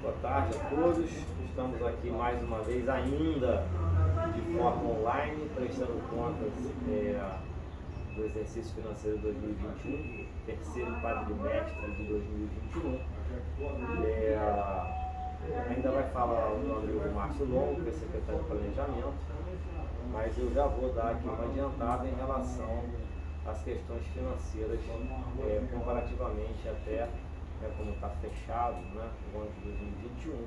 boa tarde a todos. Estamos aqui mais uma vez, ainda de forma online, prestando contas do exercício financeiro 2021, terceiro quadrimestre de 2021. Ainda vai falar o meu amigo Márcio Longo, que é secretário de Planejamento, mas eu já vou dar aqui uma adiantada em relação às questões financeiras, comparativamente até como está fechado, né, o ano de 2021,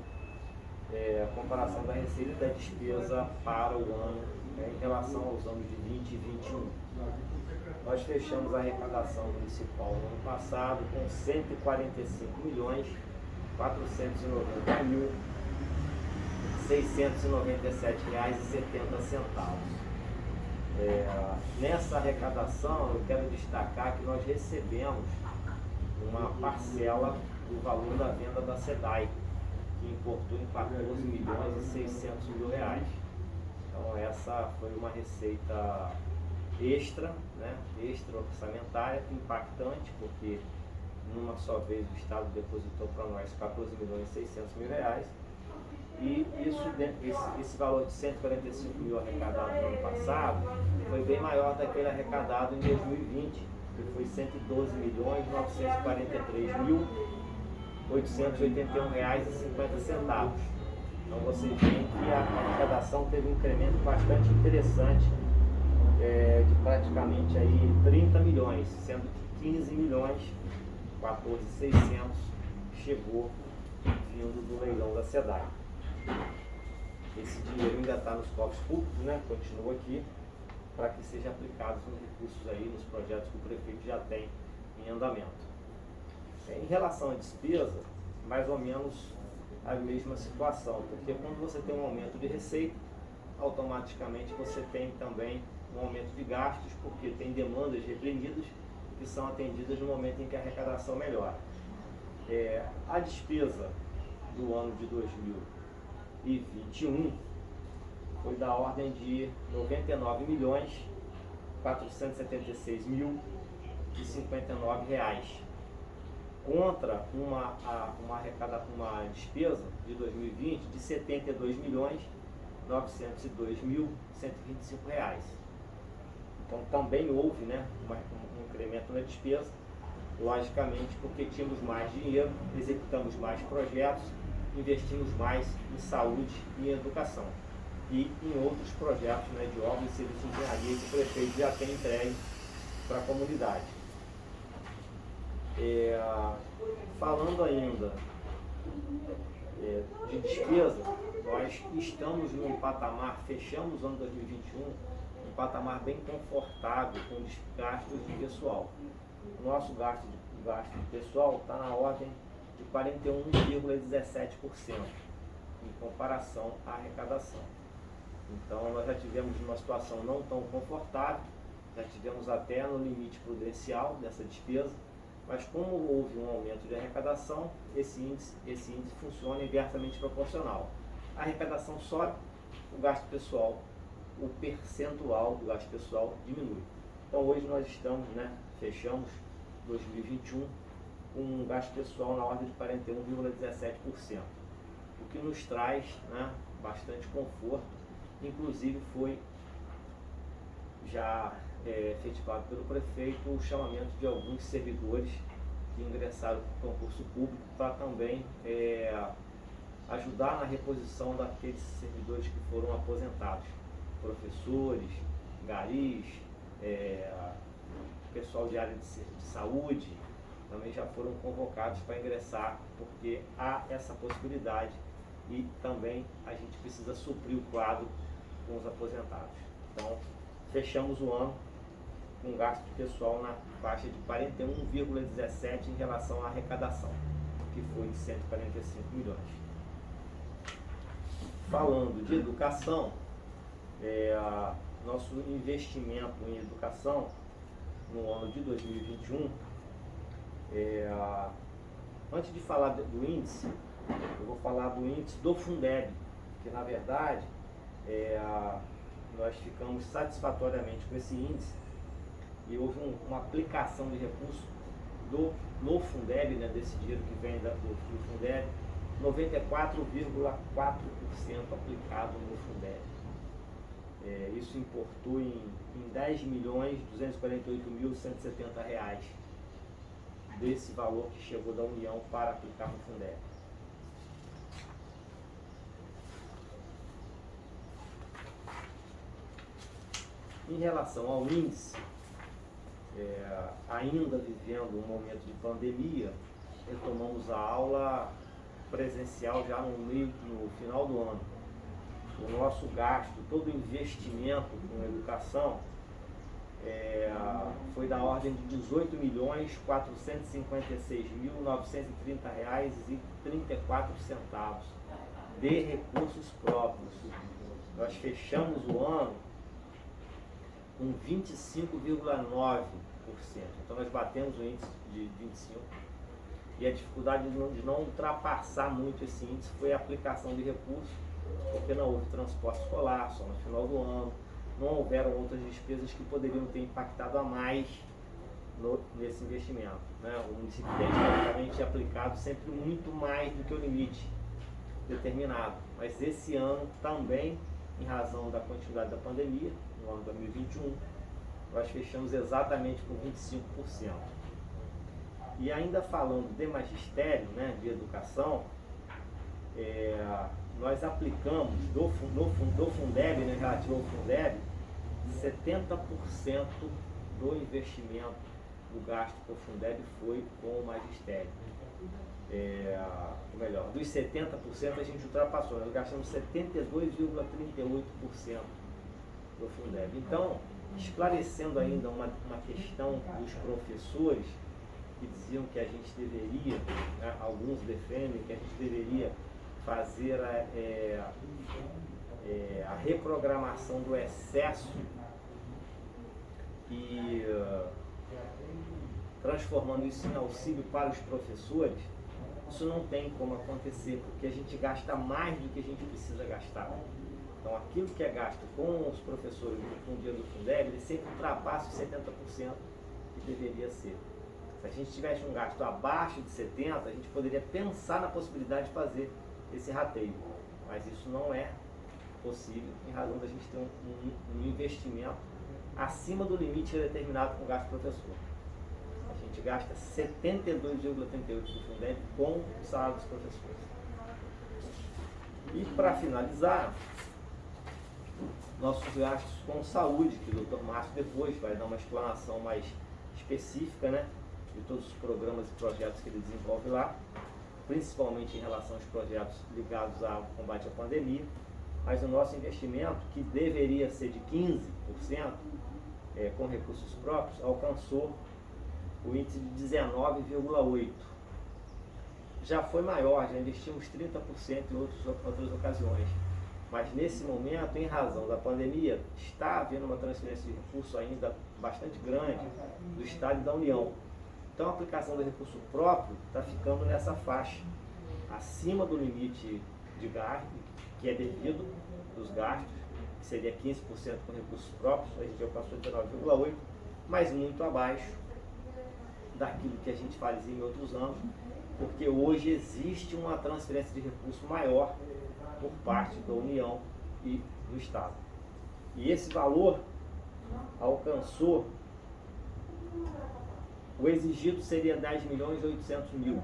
a comparação da receita e da despesa para o ano em relação aos anos de 20 e 21. Nós fechamos a arrecadação municipal no ano passado com 145.490.697,70. Nessa arrecadação, eu quero destacar que nós recebemos uma parcela do valor da venda da SEDAI, que importou em 14.600.000 reais. Então essa foi uma receita extra, né, extra orçamentária, impactante, porque numa só vez o Estado depositou para nós 14.600.000 reais. E esse valor de 145 mil arrecadado no ano passado foi bem maior daquele arrecadado em 2020, que foi 112.943.881,50 reais. Então vocês veem que a arrecadação teve um incremento bastante interessante, de praticamente aí 30 milhões, sendo que 15 milhões, 14.600 chegou vindo do leilão da SEDAI. Esse dinheiro ainda está nos cofres públicos, né? Continua aqui, para que seja aplicado nos recursos aí, nos projetos que o prefeito já tem em andamento. Em relação à despesa, mais ou menos a mesma situação, porque quando você tem um aumento de receita, automaticamente você tem também um aumento de gastos, porque tem demandas reprimidas que são atendidas no momento em que a arrecadação melhora. A despesa do ano de 2021 foi da ordem de 99.476.059 reais, contra uma despesa de 2020 de 72.902.125 reais. Então também houve, né, um incremento na despesa, logicamente porque tínhamos mais dinheiro, executamos mais projetos, investimos mais em saúde e em educação e em outros projetos, né, de obras e serviços de engenharia que o prefeito já tem entregue para a comunidade. Falando ainda de despesa, nós estamos num patamar, fechamos o ano 2021, um patamar bem confortável com gastos de pessoal. O nosso gasto de pessoal está na ordem de 41,17% em comparação à arrecadação. Então nós já tivemos uma situação não tão confortável, já tivemos até no limite prudencial dessa despesa, mas como houve um aumento de arrecadação, esse índice funciona inversamente proporcional. A arrecadação sobe, o gasto pessoal, o percentual do gasto pessoal diminui. Então hoje nós estamos, né, fechamos 2021 com um gasto pessoal na ordem de 41,17%, o que nos traz, né, bastante conforto. Inclusive foi já efetivado pelo prefeito o chamamento de alguns servidores que ingressaram para o concurso público para também ajudar na reposição daqueles servidores que foram aposentados, professores, garis, pessoal de área de saúde, também já foram convocados para ingressar, porque há essa possibilidade e também a gente precisa suprir o quadro com os aposentados. Então, fechamos o ano com gasto de pessoal na faixa de 41,17% em relação à arrecadação, que foi de 145 milhões. Falando de educação, nosso investimento em educação no ano de 2021, antes de falar do índice, eu vou falar do índice do Fundeb, que na verdade nós ficamos satisfatoriamente com esse índice e houve uma aplicação de recursos no Fundeb, né, desse dinheiro que vem do Fundeb, 94,4% aplicado no Fundeb. Isso importou em R$10.248.170 desse valor que chegou da União para aplicar no Fundeb. Em relação ao índice, ainda vivendo um momento de pandemia, retomamos a aula presencial já no final do ano. O nosso gasto, todo o investimento com educação foi da ordem de R$18.456.930,34 de recursos próprios. Nós fechamos o ano com 25,9%. Então nós batemos o índice de 25%. E a dificuldade de não ultrapassar muito esse índice foi a aplicação de recursos, porque não houve transporte escolar, só no final do ano, não houveram outras despesas que poderiam ter impactado a mais nesse investimento. O município tem praticamente aplicado sempre muito mais do que o limite determinado. Mas esse ano também, em razão da continuidade da pandemia, no ano 2021, nós fechamos exatamente com 25%. E ainda falando de magistério, de educação, nós aplicamos no Fundeb, relativo ao Fundeb, 70% do investimento do gasto com o Fundeb foi com o magistério. Ou melhor, dos 70% a gente ultrapassou, nós gastamos 72,38% do Fundeb. Então, esclarecendo ainda uma questão dos professores que diziam que a gente deveria, alguns defendem que a gente deveria fazer a reprogramação do excesso e transformando isso em auxílio para os professores. Isso não tem como acontecer, porque a gente gasta mais do que a gente precisa gastar. Então, aquilo que é gasto com os professores no dia do Fundeb, ele sempre ultrapassa os 70% que deveria ser. Se a gente tivesse um gasto abaixo de 70%, a gente poderia pensar na possibilidade de fazer esse rateio. Mas isso não é possível, em razão da gente ter um investimento acima do limite determinado com o gasto do professor. A gente gasta 72,38% do Fundeb com o salário dos professores. E para finalizar, nossos gastos com saúde, que o Dr. Márcio depois vai dar uma explanação mais específica, de todos os programas e projetos que ele desenvolve lá, principalmente em relação aos projetos ligados ao combate à pandemia. Mas o nosso investimento, que deveria ser de 15%, com recursos próprios, alcançou o índice de 19,8%. Já foi maior, já investimos 30% em outras ocasiões. Mas nesse momento, em razão da pandemia, está havendo uma transferência de recursos ainda bastante grande do Estado e da União. Então a aplicação do recurso próprio está ficando nessa faixa, acima do limite de gasto, que é devido dos gastos, que seria 15% com recursos próprios, a gente alcançou 19,8%, mas muito abaixo daquilo que a gente fazia em outros anos, porque hoje existe uma transferência de recurso maior por parte da União e do Estado. E esse valor alcançou, o exigido seria 10.800.000,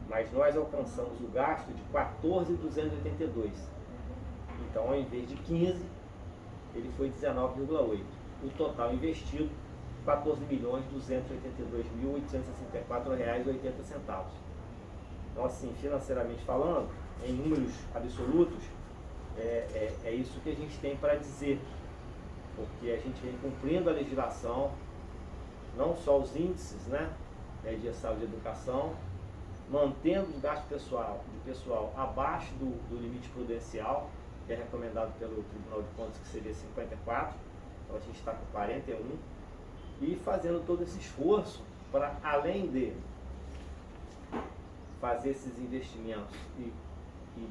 mas nós alcançamos o gasto de 14.282. Então, ao invés de 15, ele foi 19,8. O total investido, R$14.282.864,80. Então, assim, financeiramente falando, em números absolutos, é isso que a gente tem para dizer, porque a gente vem cumprindo a legislação, não só os índices, de saúde e educação, mantendo o gasto de pessoal abaixo do limite prudencial, que é recomendado pelo Tribunal de Contas, que seria 54, então a gente está com 41, e fazendo todo esse esforço para, além de fazer esses investimentos e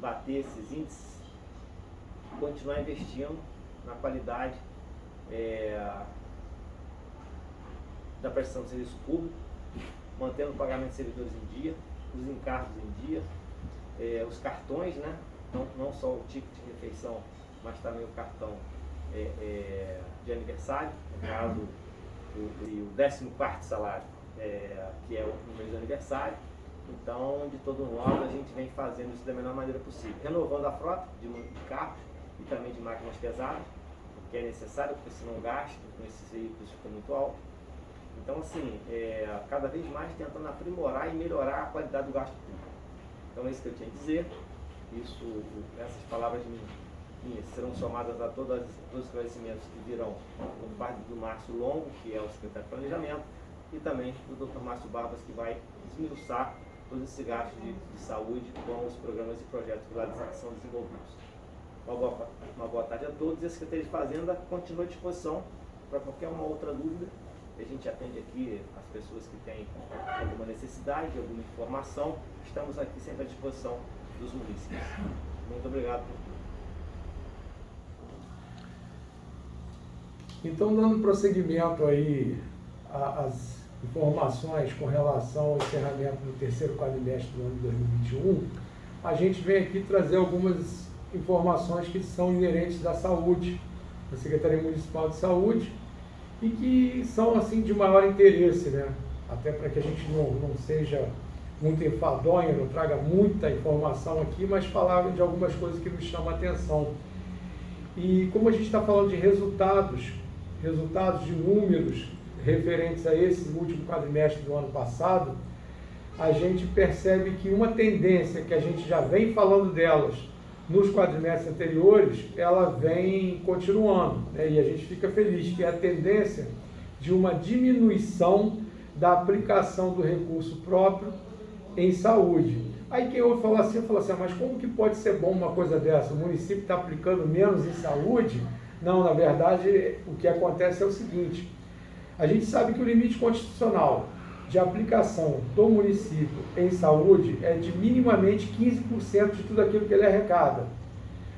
bater esses índices, continuar investindo na qualidade da prestação de serviço público, mantendo o pagamento de servidores em dia, os encargos em dia, os cartões, né? Não só o ticket de refeição, mas também o cartão de aniversário, no caso o 14º salário, que é o mês de aniversário. Então, de todo modo, a gente vem fazendo isso da melhor maneira possível, renovando a frota de carros e também de máquinas pesadas, que é necessário, porque senão o gasto com esses veículos fica muito alto. Então, assim, cada vez mais tentando aprimorar e melhorar a qualidade do gasto público. Então, é isso que eu tinha a dizer. Essas palavras minhas serão somadas a todos os esclarecimentos que virão por parte do Márcio Longo, que é o secretário de Planejamento, e também do Dr. Márcio Barbas, que vai esmiuçar todo esse gasto de saúde com os programas e projetos que lá são desenvolvidos. Uma boa tarde a todos, e a Secretaria de Fazenda continua à disposição para qualquer uma outra dúvida. A gente atende aqui as pessoas que têm alguma necessidade, alguma informação. Estamos aqui sempre à disposição dos munícipes. Muito obrigado por tudo. Então, dando prosseguimento aí às informações com relação ao encerramento do terceiro quadrimestre do ano de 2021, a gente vem aqui trazer algumas informações que são inerentes da saúde, da Secretaria Municipal de Saúde, e que são assim de maior interesse, né? Até para que a gente não seja muito enfadonho, não traga muita informação aqui, mas falar de algumas coisas que nos chamam a atenção. E como a gente está falando de resultados de números referentes a esse último quadrimestre do ano passado, a gente percebe que uma tendência que a gente já vem falando delas nos quadrimestres anteriores, ela vem continuando, né? E a gente fica feliz que é a tendência de uma diminuição da aplicação do recurso próprio em saúde. Aí quem ouve falar assim, mas como que pode ser bom uma coisa dessa? O município está aplicando menos em saúde? Não, na verdade, o que acontece é o seguinte: a gente sabe que o limite constitucional de aplicação do município em saúde é de minimamente 15% de tudo aquilo que ele arrecada.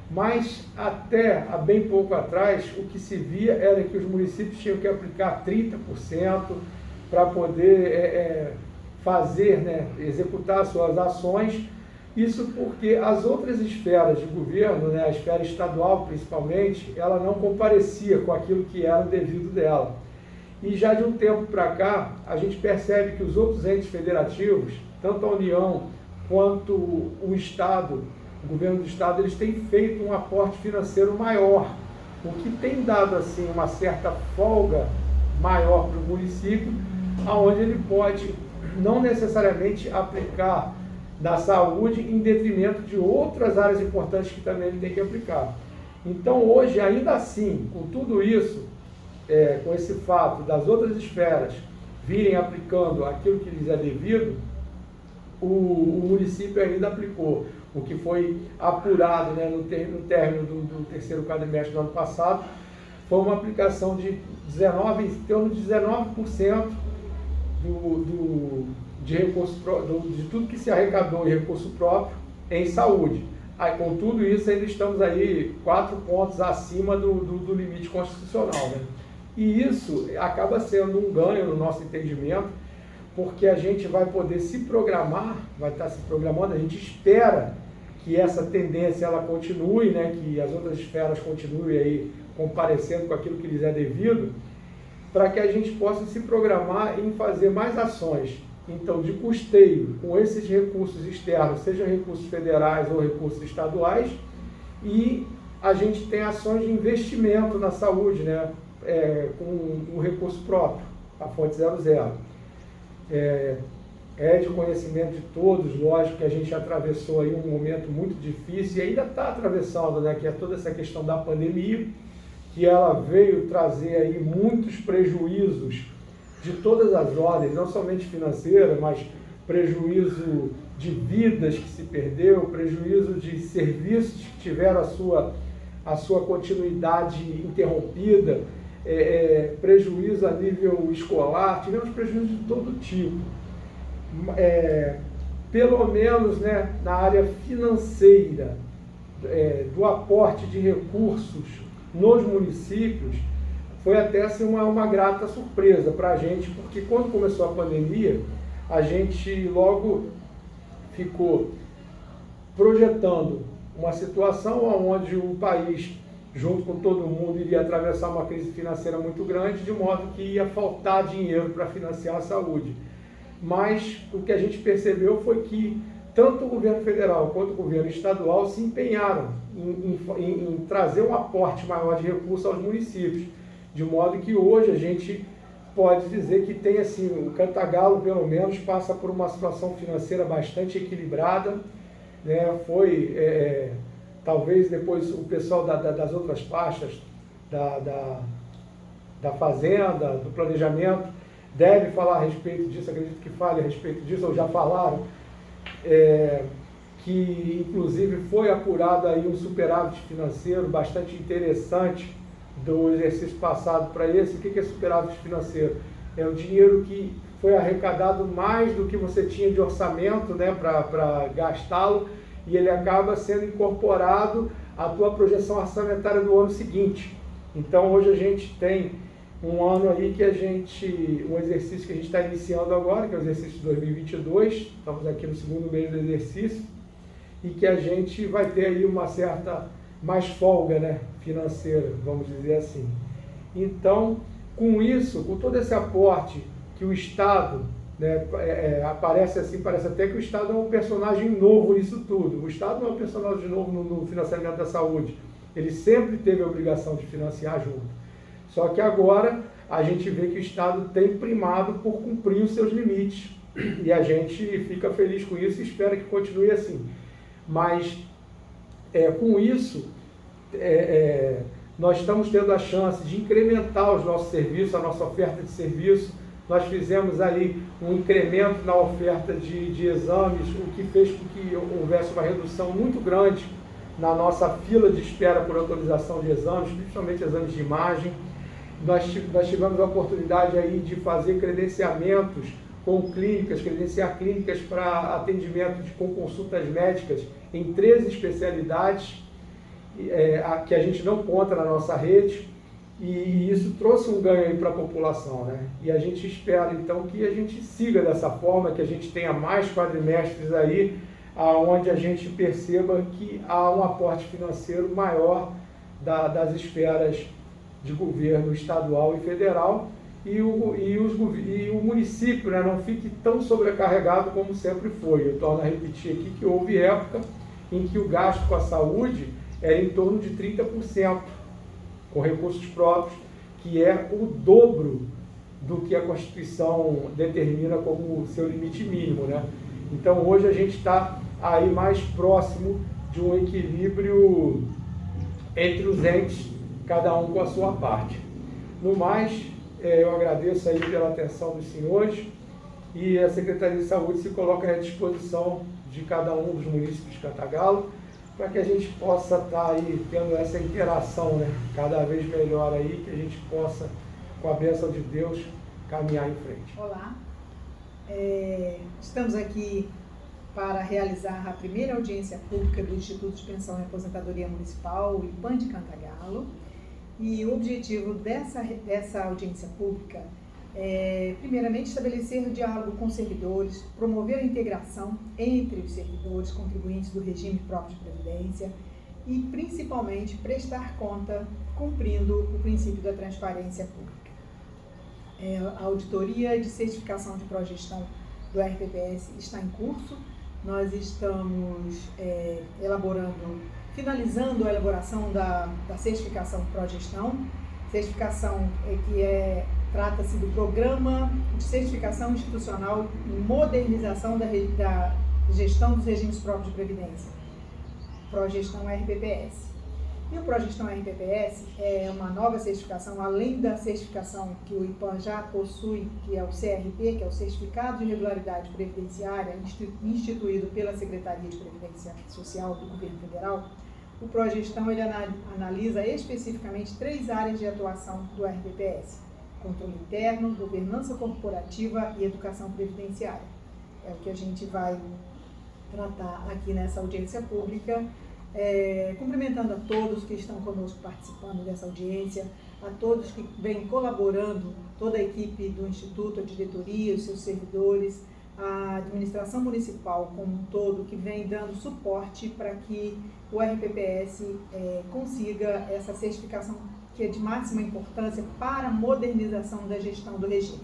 Mas até há bem pouco atrás, o que se via era que os municípios tinham que aplicar 30% para poder fazer, né, executar suas ações. Isso porque as outras esferas de governo, né, a esfera estadual principalmente, ela não comparecia com aquilo que era o devido dela. E já de um tempo para cá, a gente percebe que os outros entes federativos, tanto a União quanto o Estado, o governo do Estado, eles têm feito um aporte financeiro maior, o que tem dado assim uma certa folga maior para o município, aonde ele pode não necessariamente aplicar da saúde em detrimento de outras áreas importantes que também ele tem que aplicar. Então hoje, ainda assim, com tudo isso, com esse fato das outras esferas virem aplicando aquilo que lhes é devido, o município ainda aplicou o que foi apurado, né, no término do terceiro quadrimestre do ano passado, foi uma aplicação de em torno de 19% de recurso, de tudo que se arrecadou em recurso próprio em saúde. Aí, com tudo isso, ainda estamos aí 4 pontos acima do limite constitucional, né? E isso acaba sendo um ganho no nosso entendimento, porque a gente vai poder se programar, vai estar se programando, a gente espera que essa tendência ela continue, né, que as outras esferas continuem aí comparecendo com aquilo que lhes é devido, para que a gente possa se programar em fazer mais ações, então, de custeio com esses recursos externos, sejam recursos federais ou recursos estaduais, e a gente tem ações de investimento na saúde, né, com o recurso próprio, a fonte 00. É de conhecimento de todos, lógico que a gente atravessou aí um momento muito difícil e ainda está atravessando, né, que é toda essa questão da pandemia, que ela veio trazer aí muitos prejuízos de todas as ordens, não somente financeira, mas prejuízo de vidas que se perdeu, prejuízo de serviços que tiveram a sua continuidade interrompida, prejuízo a nível escolar, tivemos prejuízo de todo tipo. Pelo menos, né, na área financeira, do aporte de recursos nos municípios, foi até assim, uma grata surpresa para a gente, porque quando começou a pandemia, a gente logo ficou projetando uma situação onde o país, junto com todo mundo, iria atravessar uma crise financeira muito grande, de modo que ia faltar dinheiro para financiar a saúde. Mas o que a gente percebeu foi que tanto o governo federal quanto o governo estadual se empenharam em trazer um aporte maior de recursos aos municípios, de modo que hoje a gente pode dizer que tem assim, o Cantagalo pelo menos passa por uma situação financeira bastante equilibrada, né? Talvez depois o pessoal das outras pastas, da fazenda, do planejamento, deve falar a respeito disso, acredito que fale a respeito disso, ou já falaram, que inclusive foi apurado aí um superávit financeiro bastante interessante do exercício passado para esse. O que é superávit financeiro? É o dinheiro que foi arrecadado mais do que você tinha de orçamento, né, para gastá-lo, e ele acaba sendo incorporado à tua projeção orçamentária do ano seguinte. Então hoje a gente tem um ano aí um exercício que a gente está iniciando agora, que é o exercício de 2022, estamos aqui no segundo mês do exercício, e que a gente vai ter aí uma certa mais folga, né, financeira, vamos dizer assim. Então, com isso, com todo esse aporte que o Estado, né, parece até que o Estado é um personagem novo nisso tudo. O Estado não é um personagem novo no financiamento da saúde. Ele sempre teve a obrigação de financiar junto. Só que agora a gente vê que o Estado tem primado por cumprir os seus limites. E a gente fica feliz com isso e espera que continue assim. Mas, com isso, nós estamos tendo a chance de incrementar os nossos serviços, a nossa oferta de serviço. Nós fizemos aí um incremento na oferta de exames, o que fez com que houvesse uma redução muito grande na nossa fila de espera por autorização de exames, principalmente exames de imagem. Nós tivemos a oportunidade aí de fazer credenciamentos com credenciar clínicas para atendimento com consultas médicas em 13 especialidades, que a gente não conta na nossa rede, e isso trouxe um ganho para a população, né? E a gente espera então que a gente siga dessa forma, que a gente tenha mais quadrimestres aí, onde a gente perceba que há um aporte financeiro maior das esferas de governo estadual e federal, e o município, né, não fique tão sobrecarregado como sempre foi. Eu torno a repetir aqui que houve época em que o gasto com a saúde era em torno de 30%, com recursos próprios, que é o dobro do que a Constituição determina como seu limite mínimo, né? Então hoje a gente está aí mais próximo de um equilíbrio entre os entes, cada um com a sua parte. No mais, eu agradeço aí pela atenção dos senhores, e a Secretaria de Saúde se coloca à disposição de cada um dos municípios de Cantagalo, para que a gente possa estar aí tendo essa interação, né, cada vez melhor aí, que a gente possa, com a bênção de Deus, caminhar em frente. Olá, estamos aqui para realizar a primeira audiência pública do Instituto de Pensão e Aposentadoria Municipal, o IPAM de Cantagalo, e o objetivo dessa audiência pública é, primeiramente, estabelecer diálogo com servidores, promover a integração entre os servidores contribuintes do regime próprio de previdência e, principalmente, prestar conta cumprindo o princípio da transparência pública. A auditoria de certificação de progestão do RPPS está em curso. Nós estamos finalizando a elaboração da certificação de progestão, certificação que trata-se do Programa de Certificação Institucional e Modernização da Gestão dos Regimes Próprios de Previdência, Progestão RPPS. E o Progestão RPPS é uma nova certificação, além da certificação que o IPAM já possui, que é o CRP, que é o Certificado de Regularidade Previdenciária, instituído pela Secretaria de Previdência Social do Governo Federal. O Progestão ele analisa especificamente 3 áreas de atuação do RPPS: controle interno, governança corporativa e educação previdenciária. É o que a gente vai tratar aqui nessa audiência pública, cumprimentando a todos que estão conosco participando dessa audiência, a todos que vêm colaborando, toda a equipe do Instituto, a diretoria, os seus servidores, a administração municipal como um todo, que vem dando suporte para que o RPPS consiga essa certificação que é de máxima importância para a modernização da gestão do regime.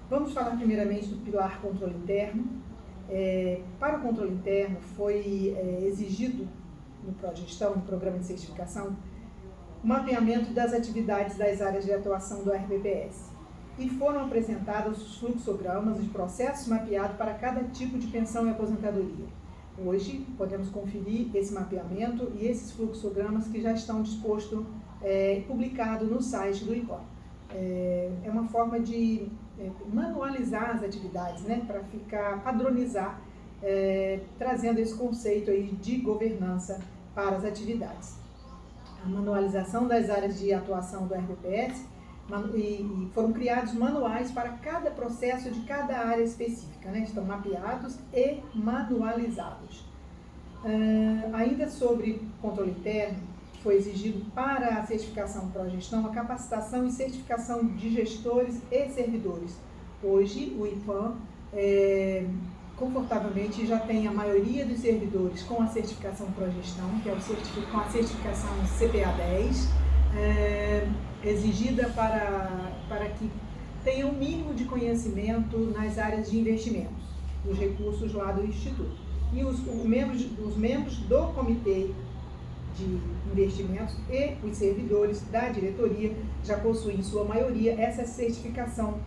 Vamos falar primeiramente do pilar controle interno. Para o controle interno foi exigido no ProGestão, no Programa de Certificação, o mapeamento das atividades das áreas de atuação do RPPS. E foram apresentados os fluxogramas de processos mapeados para cada tipo de pensão e aposentadoria. Hoje, podemos conferir esse mapeamento e esses fluxogramas que já estão dispostos, publicados no site do IPAM. É uma forma de manualizar as atividades, né, para padronizar, trazendo esse conceito aí de governança para as atividades. A manualização das áreas de atuação do RPPS e foram criados manuais para cada processo de cada área específica, né? Estão mapeados e manualizados. Ainda sobre controle interno, foi exigido para a certificação ProGestão a capacitação e certificação de gestores e servidores. Hoje, o IPAM confortavelmente já tem a maioria dos servidores com a certificação ProGestão, que é com a certificação CPA 10, exigida para que tenha um mínimo de conhecimento nas áreas de investimentos, dos recursos lá do Instituto. E os membros do Comitê de Investimentos e os servidores da diretoria já possuem, em sua maioria, essa certificação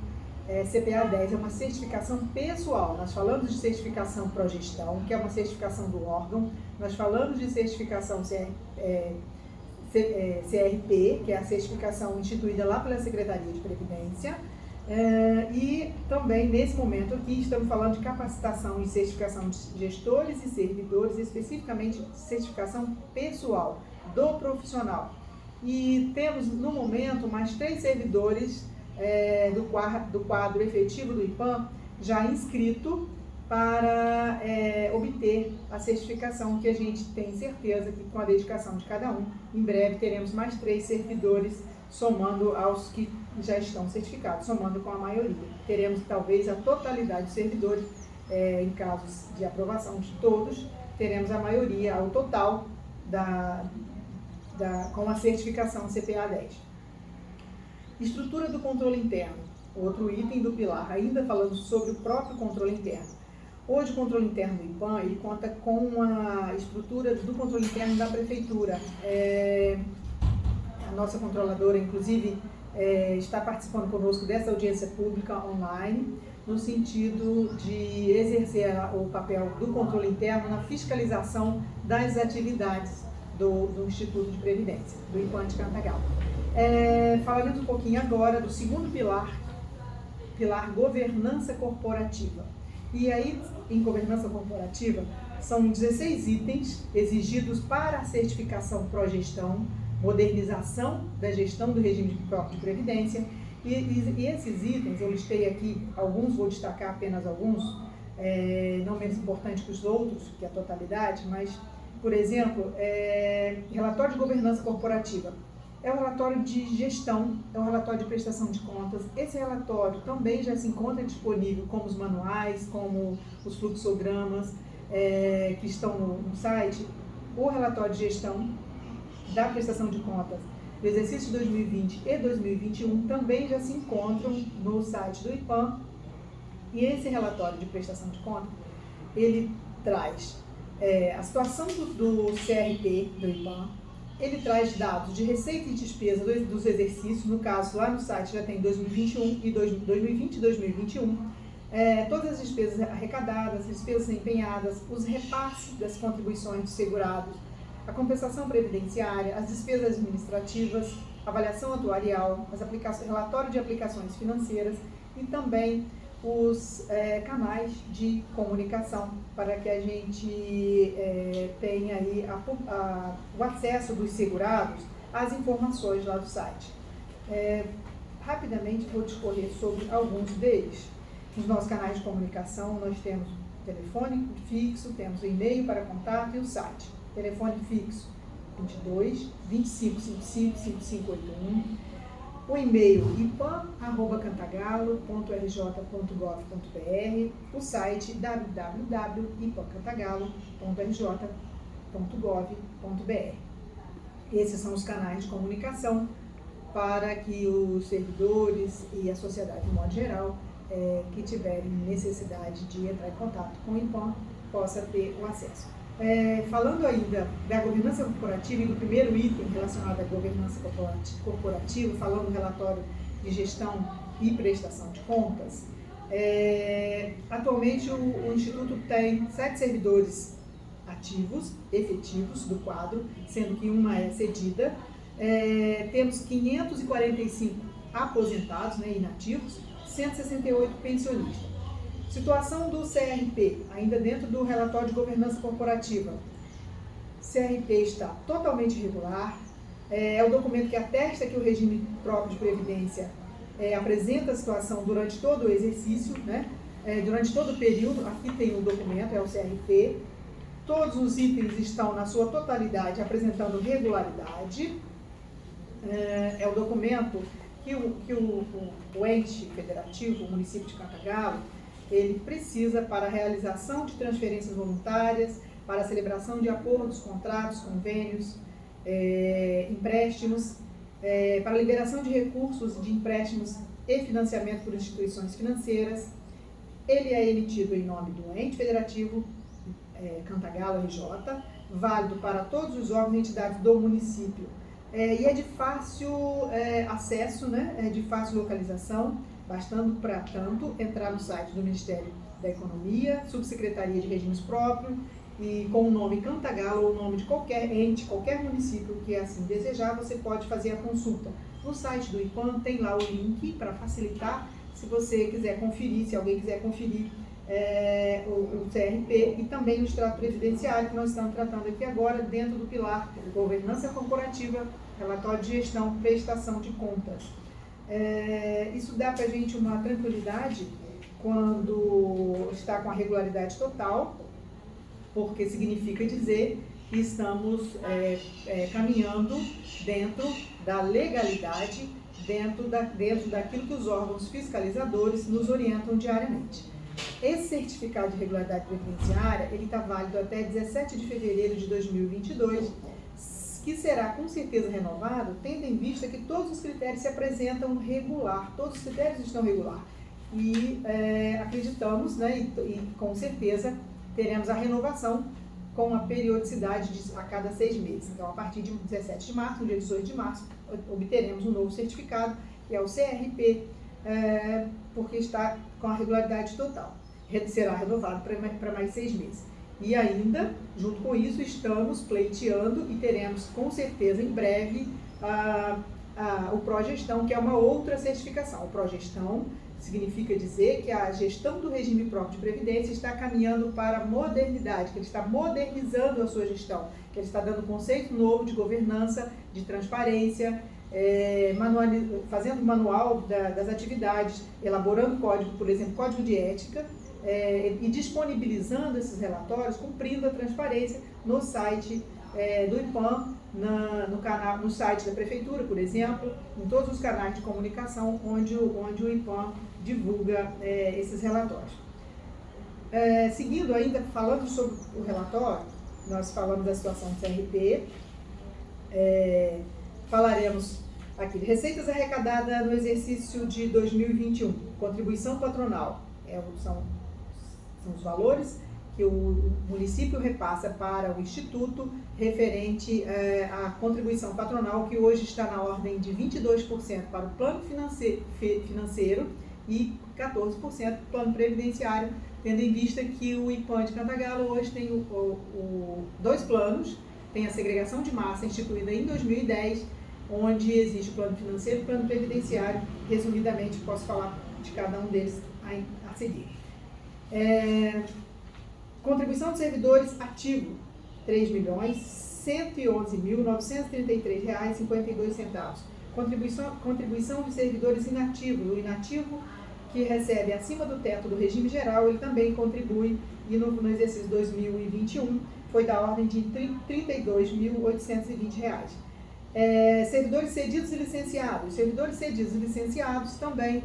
CPA 10, é uma certificação pessoal. Nós falamos de certificação ProGestão, que é uma certificação do órgão, nós falamos de certificação CRP, que é a certificação instituída lá pela Secretaria de Previdência, e também, nesse momento aqui, estamos falando de capacitação e certificação de gestores e servidores, especificamente certificação pessoal do profissional. E temos, no momento, mais 3 servidores do quadro efetivo do IPAM já inscrito para obter a certificação, que a gente tem certeza que com a dedicação de cada um, em breve teremos mais 3 servidores somando aos que já estão certificados, somando com a maioria. Teremos talvez a totalidade de servidores, em casos de aprovação de todos, teremos a maioria, ao total, com a certificação CPA 10. Estrutura do controle interno, outro item do pilar, ainda falando sobre o próprio controle interno. Hoje o controle interno do IPAM, ele conta com a estrutura do controle interno da prefeitura. A nossa controladora, inclusive, está participando conosco dessa audiência pública online, no sentido de exercer o papel do controle interno na fiscalização das atividades do Instituto de Previdência, do IPAM de Cantagalo. Falaremos um pouquinho agora do segundo pilar governança corporativa. E aí, em governança corporativa, são 16 itens exigidos para a certificação ProGestão, modernização da gestão do regime próprio de previdência. E esses itens, eu listei aqui alguns, vou destacar apenas alguns, não menos importantes que os outros, que a totalidade, mas, por exemplo, relatório de governança corporativa. É o relatório de gestão, é o relatório de prestação de contas. Esse relatório também já se encontra disponível como os manuais, como os fluxogramas que estão no site. O relatório de gestão da prestação de contas do exercício 2020 e 2021 também já se encontram no site do IPAM. E esse relatório de prestação de contas, ele traz a situação do CRP do IPAM. Ele traz dados de receita e despesa dos exercícios, no caso lá no site já tem 2021 e 2020 e 2021, todas as despesas arrecadadas, despesas empenhadas, os repasses das contribuições dos segurados, a compensação previdenciária, as despesas administrativas, avaliação atuarial, relatório de aplicações financeiras e também os canais de comunicação para que a gente tenha aí o acesso dos segurados às informações lá do site. Rapidamente vou discorrer sobre alguns deles. Nos nossos canais de comunicação nós temos telefone fixo, temos o e-mail para contato e o site. Telefone fixo 22 25 55 5581. O e-mail ipan@cantagalo.rj.gov.br, o site www.ipancantagalo.rj.gov.br. Esses são os canais de comunicação para que os servidores e a sociedade, de modo geral, que tiverem necessidade de entrar em contato com o IPAN, possa ter o acesso. Falando ainda da governança corporativa e do primeiro item relacionado à governança corporativa, falando do relatório de gestão e prestação de contas, atualmente o Instituto tem 7 servidores ativos, efetivos do quadro, sendo que uma é cedida. Temos 545 aposentados, né, inativos, 168 pensionistas. Situação do CRP, ainda dentro do relatório de governança corporativa. CRP está totalmente irregular, é o documento que atesta que o regime próprio de previdência apresenta a situação durante todo o exercício, né? Durante todo o período. Aqui tem o documento, é o CRP. Todos os itens estão na sua totalidade apresentando regularidade. É o documento que o ente federativo, o município de Cantagalo, ele precisa para a realização de transferências voluntárias, para a celebração de acordos, contratos, convênios, empréstimos, para a liberação de recursos de empréstimos e financiamento por instituições financeiras. Ele é emitido em nome do ente federativo Cantagalo RJ, válido para todos os órgãos e entidades do município. E é de fácil acesso, né? É de fácil localização, bastando para tanto entrar no site do Ministério da Economia, Subsecretaria de Regimes Próprios, e com o nome Cantagalo ou o nome de qualquer ente, qualquer município que assim desejar, você pode fazer a consulta. No site do IPAN tem lá o link para facilitar, se você quiser conferir, se alguém quiser conferir o CRP e também o extrato previdenciário que nós estamos tratando aqui agora dentro do pilar governança corporativa, relatório de gestão, prestação de contas. Isso dá para a gente uma tranquilidade quando está com a regularidade total, porque significa dizer que estamos caminhando dentro da legalidade, dentro daquilo que os órgãos fiscalizadores nos orientam diariamente. Esse certificado de regularidade previdenciária, ele está válido até 17 de fevereiro de 2022, que será com certeza renovado, tendo em vista que todos os critérios se apresentam regular, todos os critérios estão regular. E acreditamos, né, e com certeza teremos a renovação com a periodicidade a cada 6 meses. Então, a partir de 17 de março, no dia 18 de março, obteremos um novo certificado, que é o CRP, porque está com a regularidade total. Será renovado para mais 6 meses. E ainda, junto com isso, estamos pleiteando e teremos com certeza em breve o Progestão, que é uma outra certificação. O Progestão significa dizer que a gestão do regime próprio de previdência está caminhando para a modernidade, que ele está modernizando a sua gestão, que ele está dando um conceito novo de governança, de transparência, fazendo manual das atividades, elaborando código, por exemplo, código de ética, e disponibilizando esses relatórios, cumprindo a transparência no site do IPAN, no site da Prefeitura, por exemplo, em todos os canais de comunicação onde o IPAN divulga esses relatórios. Seguindo ainda, falando sobre o relatório, nós falamos da situação do CRP, falaremos aqui de receitas arrecadadas no exercício de 2021, contribuição patronal, são os valores que o município repassa para o Instituto referente à contribuição patronal, que hoje está na ordem de 22% para o plano financeiro e 14% para o plano previdenciário, tendo em vista que o IPAN de Cantagalo hoje tem 2 planos, tem a segregação de massa instituída em 2010, onde existe o plano financeiro e o plano previdenciário. Resumidamente, posso falar de cada um deles a seguir. Contribuição de servidores ativo, R$ 3.111.933,52. Contribuição de servidores inativos. O inativo que recebe acima do teto do regime geral, ele também contribui, e no exercício 2021 foi da ordem de R$ 32.820. Servidores cedidos e licenciados. Servidores cedidos e licenciados também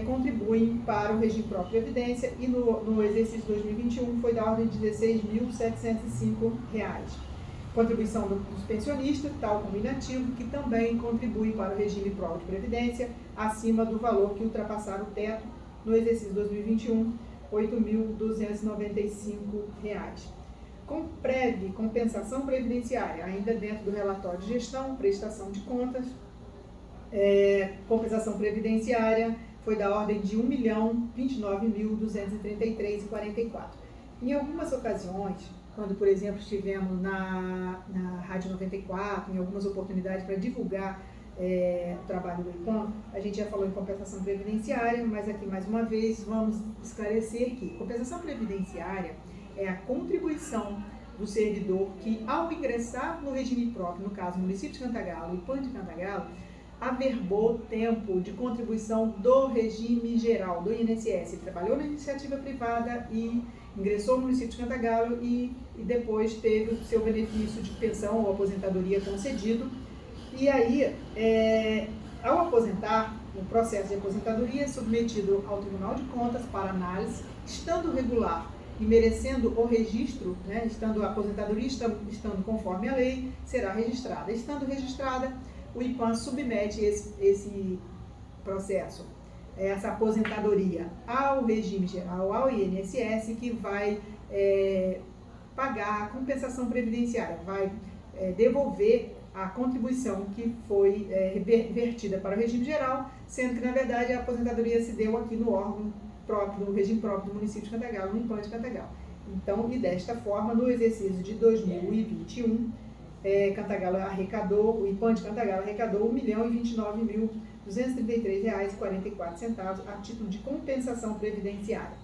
contribuem para o regime próprio de previdência e no exercício 2021 foi da ordem de R$ 16.705. Contribuição dos pensionistas, tal como inativo, que também contribui para o regime próprio de previdência acima do valor que ultrapassar o teto no exercício 2021, R$ 8.295. Compensação previdenciária, ainda dentro do relatório de gestão, prestação de contas, compensação previdenciária foi da ordem de R$ 1.029.233,44. Em algumas ocasiões, quando, por exemplo, estivemos na Rádio 94, em algumas oportunidades para divulgar o trabalho do IPAM, a gente já falou em compensação previdenciária, mas aqui mais uma vez vamos esclarecer que compensação previdenciária é a contribuição do servidor que, ao ingressar no regime próprio, no caso, município de Cantagalo e IPAM de Cantagalo, averbou tempo de contribuição do regime geral, do INSS. Ele trabalhou na iniciativa privada e ingressou no município de Cantagalo e depois teve o seu benefício de pensão ou aposentadoria concedido. E aí, ao aposentar, o processo de aposentadoria é submetido ao Tribunal de Contas para análise, estando regular e merecendo o registro, estando a aposentadoria estando conforme a lei, será registrada. Estando registrada, o IPAM submete esse processo, essa aposentadoria, ao regime geral, ao INSS, que vai pagar a compensação previdenciária, vai devolver a contribuição que foi revertida para o regime geral, sendo que, na verdade, a aposentadoria se deu aqui no órgão próprio, no regime próprio do município de Cantagalo, no IPAM de Cantagalo. Então, e desta forma, no exercício de 2021, o IPAM de Cantagalo arrecadou R$ 1.029.233,44 a título de compensação previdenciária.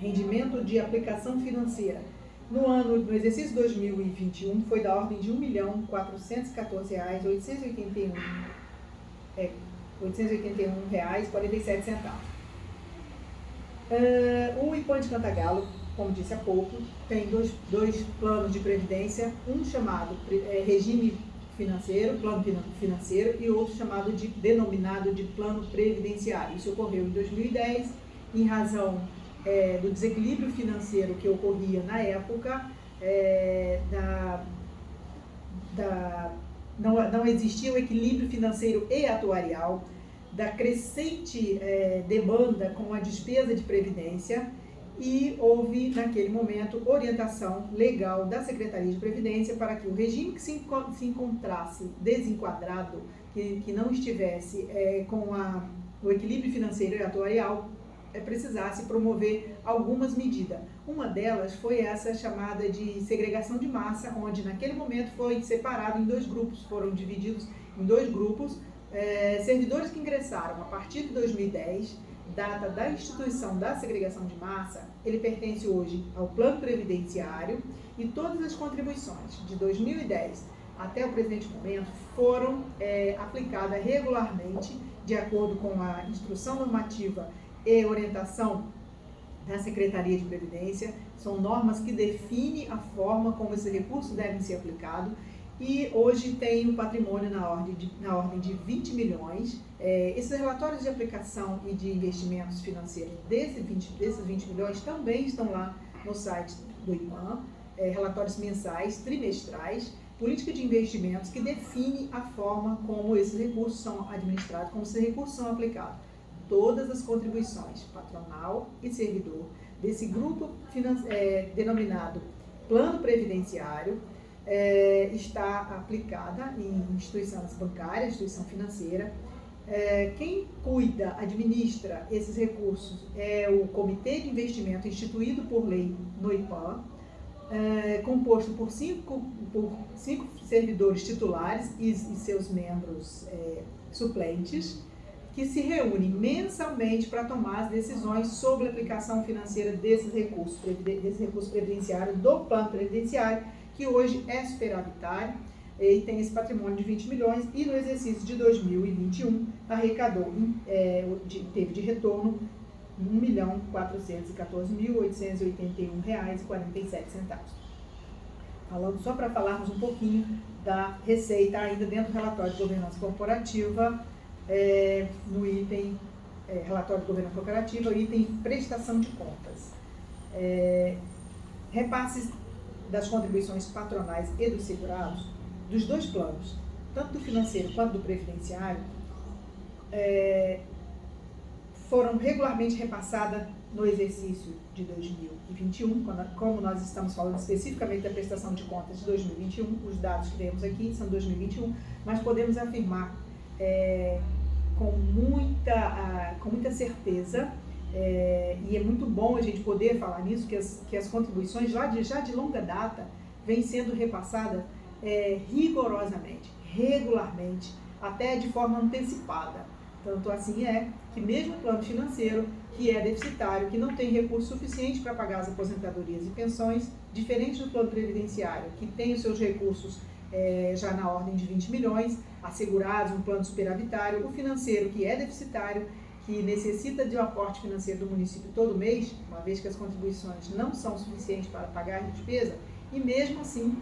Rendimento de aplicação financeira. No exercício 2021 foi da ordem de R$ 1.414.881,47. O IPAM de Cantagalo, como disse há pouco, tem dois planos de previdência, um chamado regime financeiro, plano financeiro, e outro denominado de plano previdenciário. Isso ocorreu em 2010, em razão do desequilíbrio financeiro que ocorria na época, não existia o equilíbrio financeiro e atuarial, da crescente demanda com a despesa de previdência, e houve, naquele momento, orientação legal da Secretaria de Previdência para que o regime que se encontrasse desenquadrado, que não estivesse com o equilíbrio financeiro e atuarial, precisasse promover algumas medidas. Uma delas foi essa chamada de segregação de massa, onde naquele momento foi separado em dois grupos, foram divididos em dois grupos, servidores que ingressaram a partir de 2010, data da instituição da segregação de massa, ele pertence hoje ao plano previdenciário e todas as contribuições de 2010 até o presente momento foram aplicadas regularmente de acordo com a instrução normativa e orientação da Secretaria de Previdência. São normas que definem a forma como esses recursos devem ser aplicados e hoje tem um patrimônio na ordem de 20 milhões. Esses relatórios de aplicação e de investimentos financeiros desses 20 milhões também estão lá no site do IPAM, relatórios mensais, trimestrais, política de investimentos que define a forma como esses recursos são administrados, como esses recursos são aplicados. Todas as contribuições, patronal e servidor, desse grupo denominado Plano Previdenciário, está aplicada em instituições bancárias, instituição financeira. Quem cuida, administra esses recursos é o Comitê de Investimento instituído por lei no IPAM, composto por cinco servidores titulares e seus membros suplentes, que se reúnem mensalmente para tomar as decisões sobre a aplicação financeira desses recursos previdenciários do plano previdenciário, que hoje é superavitário e tem esse patrimônio de 20 milhões e no exercício de 2021 arrecadou, teve de retorno R$ 1.414.881,47. falando só para falarmos um pouquinho da receita ainda dentro do relatório de governança corporativa, no item relatório de governança corporativa, item prestação de contas. Repasses das contribuições patronais e dos segurados, dos dois planos, tanto do financeiro quanto do previdenciário, foram regularmente repassadas no exercício de 2021, como nós estamos falando especificamente da prestação de contas de 2021, os dados que temos aqui são 2021, mas podemos afirmar com muita certeza, e é muito bom a gente poder falar nisso, que as contribuições já de longa data vêm sendo repassadas rigorosamente, regularmente, até de forma antecipada. Tanto assim que mesmo o plano financeiro, que é deficitário, que não tem recurso suficiente para pagar as aposentadorias e pensões, diferente do plano previdenciário, que tem os seus recursos já na ordem de 20 milhões, assegurados no plano superavitário, o financeiro, que é deficitário, que necessita de um aporte financeiro do município todo mês, uma vez que as contribuições não são suficientes para pagar a despesa, e mesmo assim,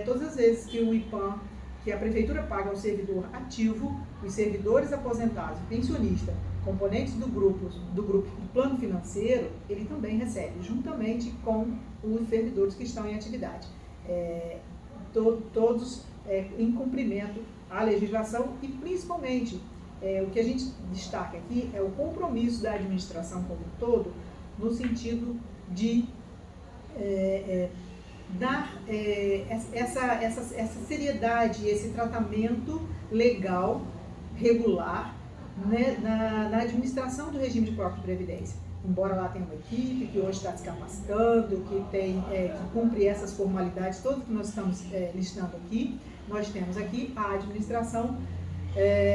todas as vezes que o IPAM, que a prefeitura paga ao servidor ativo, os servidores aposentados, pensionistas, componentes do grupo do plano financeiro, ele também recebe, juntamente com os servidores que estão em atividade. Todos em cumprimento à legislação e, principalmente, o que a gente destaca aqui é o compromisso da administração como um todo, no sentido de dar essa seriedade, esse tratamento legal, regular, né, na administração do regime de própria previdência. Embora lá tenha uma equipe que hoje está se capacitando, que cumpre essas formalidades todas que nós estamos listando aqui, nós temos aqui a administração,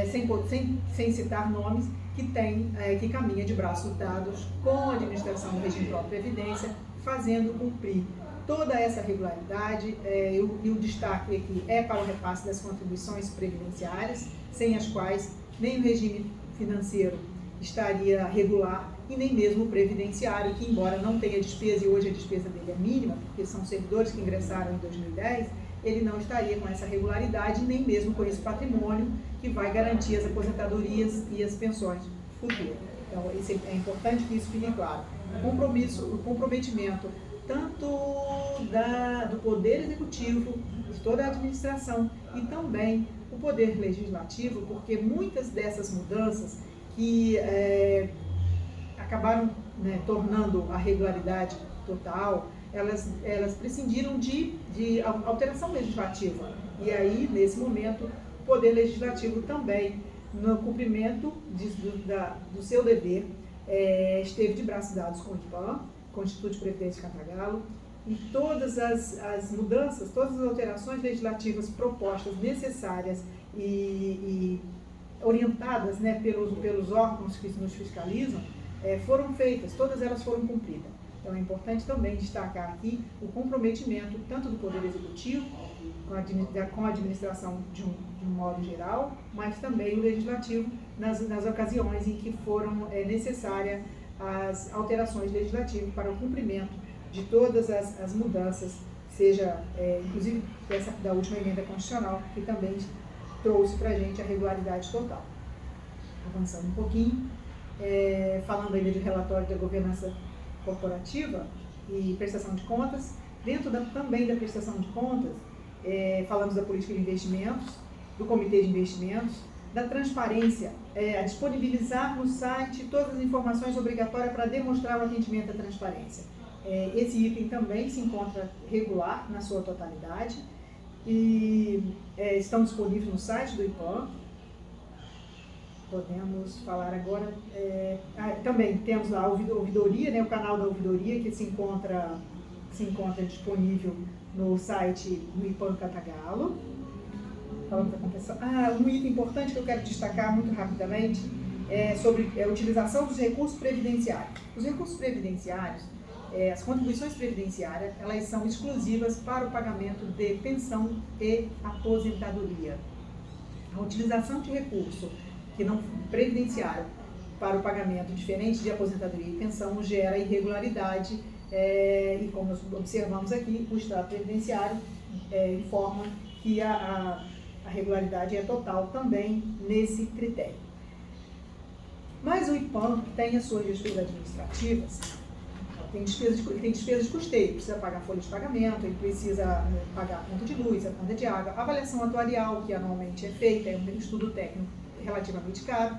sem citar nomes, que caminha de braços dados com a administração do regime de própria previdência, fazendo cumprir toda essa regularidade, e o destaque aqui é para o repasse das contribuições previdenciárias, sem as quais nem o regime financeiro estaria regular e nem mesmo o previdenciário, que embora não tenha despesa, e hoje a despesa dele é mínima, porque são servidores que ingressaram em 2010, ele não estaria com essa regularidade, nem mesmo com esse patrimônio que vai garantir as aposentadorias e as pensões futuras. Então, é importante que isso fique claro. O comprometimento tanto do Poder Executivo, de toda a administração, e também o Poder Legislativo, porque muitas dessas mudanças que acabaram, né, tornando a regularidade total, elas prescindiram de alteração legislativa. E aí, nesse momento, o Poder Legislativo também, no cumprimento do seu dever, esteve de braços dados com o IPAM, com o Instituto de Previdência de Cantagalo, e todas as mudanças, todas as alterações legislativas propostas, necessárias e orientadas, né, pelos órgãos que nos fiscalizam, foram feitas, todas elas foram cumpridas. Então é importante também destacar aqui o comprometimento tanto do Poder Executivo, com a administração de um modo geral, mas também o Legislativo nas ocasiões em que foram necessárias as alterações legislativas para o cumprimento de todas as mudanças, seja inclusive essa da última emenda constitucional, que também trouxe para a gente a regularidade total. Avançando um pouquinho, falando ainda de relatório da governança corporativa e prestação de contas, dentro também da prestação de contas, falamos da política de investimentos, do comitê de investimentos, da transparência, a disponibilizar no site todas as informações obrigatórias para demonstrar o atendimento à transparência. Esse item também se encontra regular na sua totalidade e estão disponíveis no site do IPAM. Podemos falar agora, também temos a ouvidoria, né, o canal da ouvidoria, que se encontra disponível no site do IPAM Cantagalo. Falando da compensação. Um item importante que eu quero destacar muito rapidamente é sobre a utilização dos recursos previdenciários. Os recursos previdenciários, as contribuições previdenciárias, elas são exclusivas para o pagamento de pensão e aposentadoria. A utilização de recurso que não previdenciário para o pagamento diferente de aposentadoria e pensão gera irregularidade E como nós observamos aqui, o extrato previdenciário informa que a regularidade é total também nesse critério. Mas o IPAM tem as suas despesas administrativas, tem despesas de custeio, precisa pagar folha de pagamento, ele precisa pagar a conta de luz, a conta de água, a avaliação atuarial, que anualmente é feita, é um estudo técnico relativamente caro,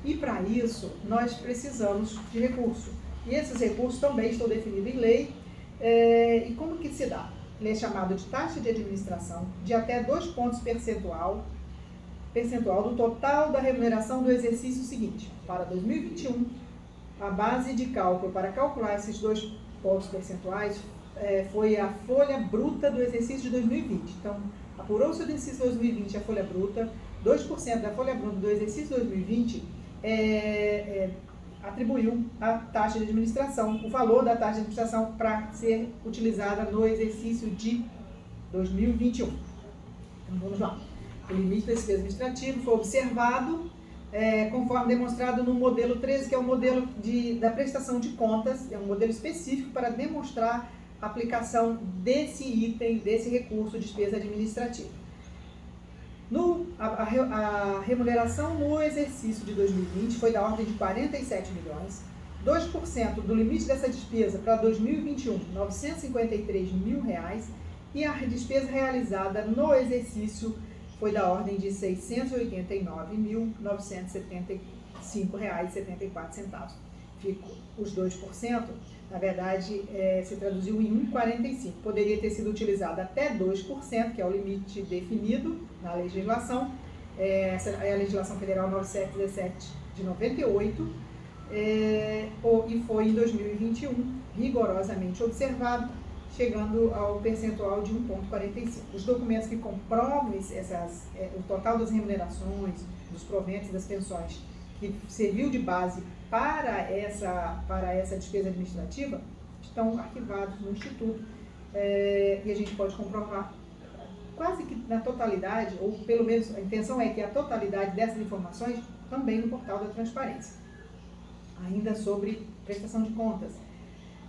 e para isso nós precisamos de recurso. E esses recursos também estão definidos em lei. E como que se dá? Ele é chamado de taxa de administração de até 2 pontos percentual do total da remuneração do exercício seguinte. Para 2021, a base de cálculo para calcular esses 2 pontos percentuais foi a folha bruta do exercício de 2020. Então, apurou-se o exercício de 2020 a folha bruta, 2% da folha bruta do exercício de 2020 atribuiu a taxa de administração, o valor da taxa de administração para ser utilizada no exercício de 2021. Então, vamos lá. O limite da despesa administrativa foi observado conforme demonstrado no modelo 13, que é o modelo da prestação de contas, é um modelo específico para demonstrar a aplicação desse item, desse recurso de despesa administrativa. A remuneração no exercício de 2020 foi da ordem de 47 milhões, 2% do limite dessa despesa para 2021, R$ 953 mil, e a despesa realizada no exercício foi da ordem de R$ 689.975,74. Os 2%, na verdade, se traduziu em 1,45. Poderia ter sido utilizado até 2%, que é o limite definido na legislação. Essa é a legislação federal 9717 de 98, e foi em 2021 rigorosamente observado, chegando ao percentual de 1,45. Os documentos que comprovam o total das remunerações, dos proventos e das pensões que serviu de base para essa despesa administrativa estão arquivados no Instituto, e a gente pode comprovar quase que na totalidade, ou pelo menos a intenção é que a totalidade dessas informações também no portal da transparência. Ainda sobre prestação de contas,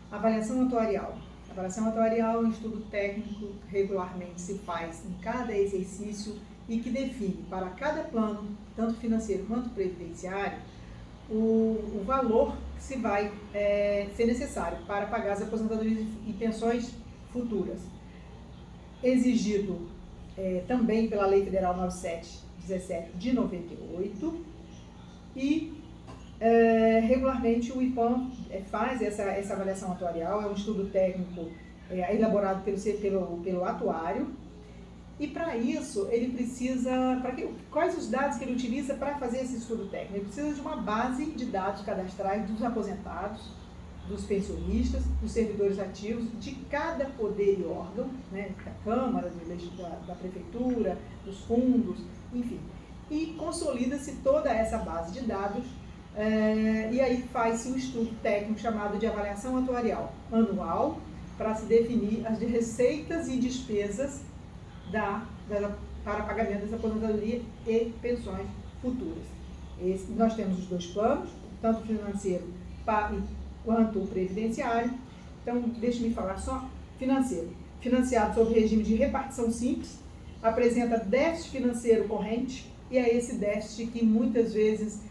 avaliação atuarial. A avaliação atuarial é um estudo técnico que regularmente se faz em cada exercício e que define para cada plano, tanto financeiro quanto previdenciário, o valor que se vai ser necessário para pagar as aposentadorias e pensões futuras. Exigido também pela Lei Federal 9717 de 98 e regularmente o IPAM faz essa avaliação atuarial, é um estudo técnico elaborado pelo atuário, e para isso ele precisa, quais os dados que ele utiliza para fazer esse estudo técnico? Ele precisa de uma base de dados cadastrais dos aposentados, dos pensionistas, dos servidores ativos, de cada poder e órgão, né, da Câmara, da Prefeitura, dos fundos, enfim. E consolida-se toda essa base de dados, e aí faz-se um estudo técnico chamado de avaliação atuarial anual, para se definir as receitas e despesas para pagamento das aposentadorias e pensões futuras. Nós temos os 2 planos, tanto o financeiro quanto o previdenciário. Então, deixe-me falar só financeiro. Financiado sob regime de repartição simples, apresenta déficit financeiro corrente, e é esse déficit que muitas vezes,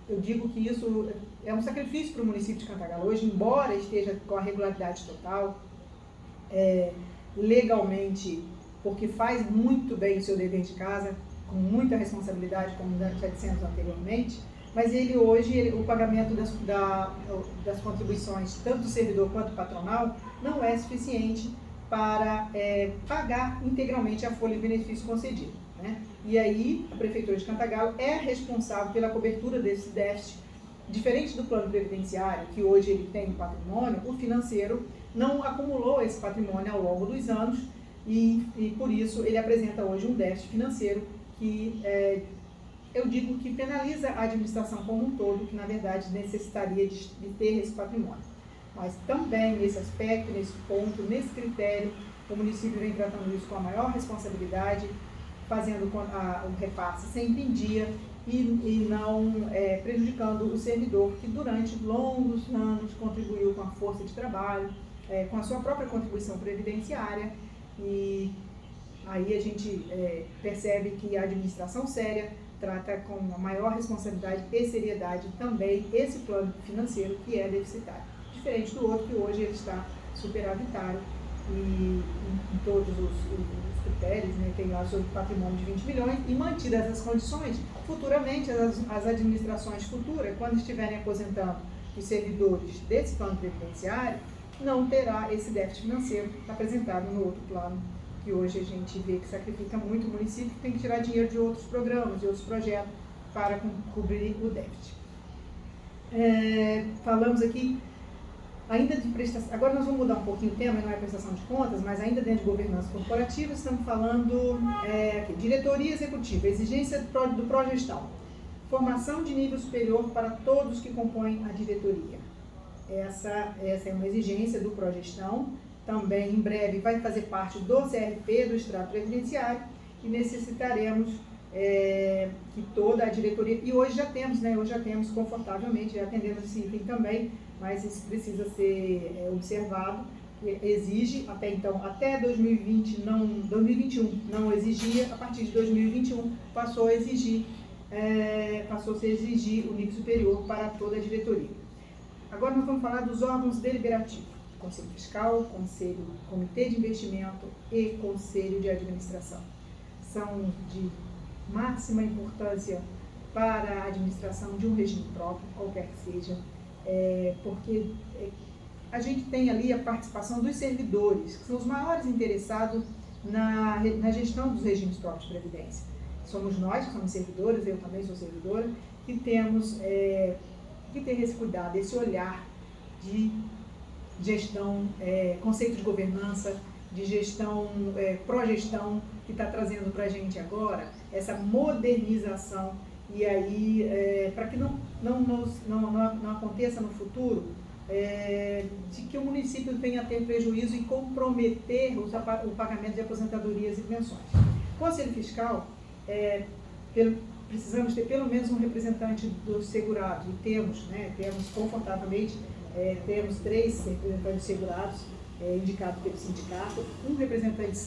eu digo que isso é um sacrifício para o município de Cantagalo hoje, embora esteja com a regularidade total, legalmente, porque faz muito bem o seu dever de casa, com muita responsabilidade, como já dissemos anteriormente, mas hoje o pagamento das contribuições, tanto do servidor quanto do patronal, não é suficiente para pagar integralmente a folha de benefício concedida, né? E aí a Prefeitura de Cantagalo é responsável pela cobertura desse déficit. Diferente do plano previdenciário, que hoje ele tem um patrimônio, o financeiro não acumulou esse patrimônio ao longo dos anos e por isso ele apresenta hoje um déficit financeiro que eu digo que penaliza a administração como um todo, que na verdade necessitaria de ter esse patrimônio. Mas também nesse aspecto, nesse ponto, nesse critério, o município vem tratando isso com a maior responsabilidade, fazendo o repasse sempre em dia e não prejudicando o servidor que durante longos anos contribuiu com a força de trabalho, com a sua própria contribuição previdenciária, e aí a gente percebe que a administração séria trata com a maior responsabilidade e seriedade também esse plano financeiro que é deficitário, diferente do outro que hoje ele está superavitário e em todos os critérios, né, tem lá sobre patrimônio de 20 milhões e mantidas essas condições, futuramente as administrações futuras, quando estiverem aposentando os servidores desse plano previdenciário, não terá esse déficit financeiro apresentado no outro plano, que hoje a gente vê que sacrifica muito o município, que tem que tirar dinheiro de outros programas, de outros projetos, para cobrir o déficit. Falamos aqui ainda de prestação, agora nós vamos mudar um pouquinho o tema, não é prestação de contas, mas ainda dentro de governança corporativa, estamos falando aqui, diretoria executiva, exigência do pró-gestão, formação de nível superior para todos que compõem a diretoria. Essa é uma exigência do pró-gestão, também em breve vai fazer parte do CRP, do extrato previdenciário, e necessitaremos que toda a diretoria, e hoje já temos, né, hoje já temos confortavelmente, já atendemos esse item também, mas isso precisa ser observado, exige, até então, até 2021 não exigia, a partir de 2021 passou a se exigir o nível superior para toda a diretoria. Agora nós vamos falar dos órgãos deliberativos, Conselho Fiscal, Comitê de Investimento e Conselho de Administração. São de máxima importância para a administração de um regime próprio, qualquer que seja, porque a gente tem ali a participação dos servidores, que são os maiores interessados na gestão dos regimes próprios de previdência. Somos nós, que somos servidores, eu também sou servidora, que temos que ter esse cuidado, esse olhar de gestão, conceito de governança, de gestão, pró-gestão, que está trazendo para a gente agora essa modernização, e aí, para que não aconteça no futuro, de que o município venha a ter prejuízo e comprometer o pagamento de aposentadorias e pensões. Conselho Fiscal, precisamos ter pelo menos um representante dos segurados, e temos confortavelmente, temos 3 representantes segurados indicados pelo sindicato, um representante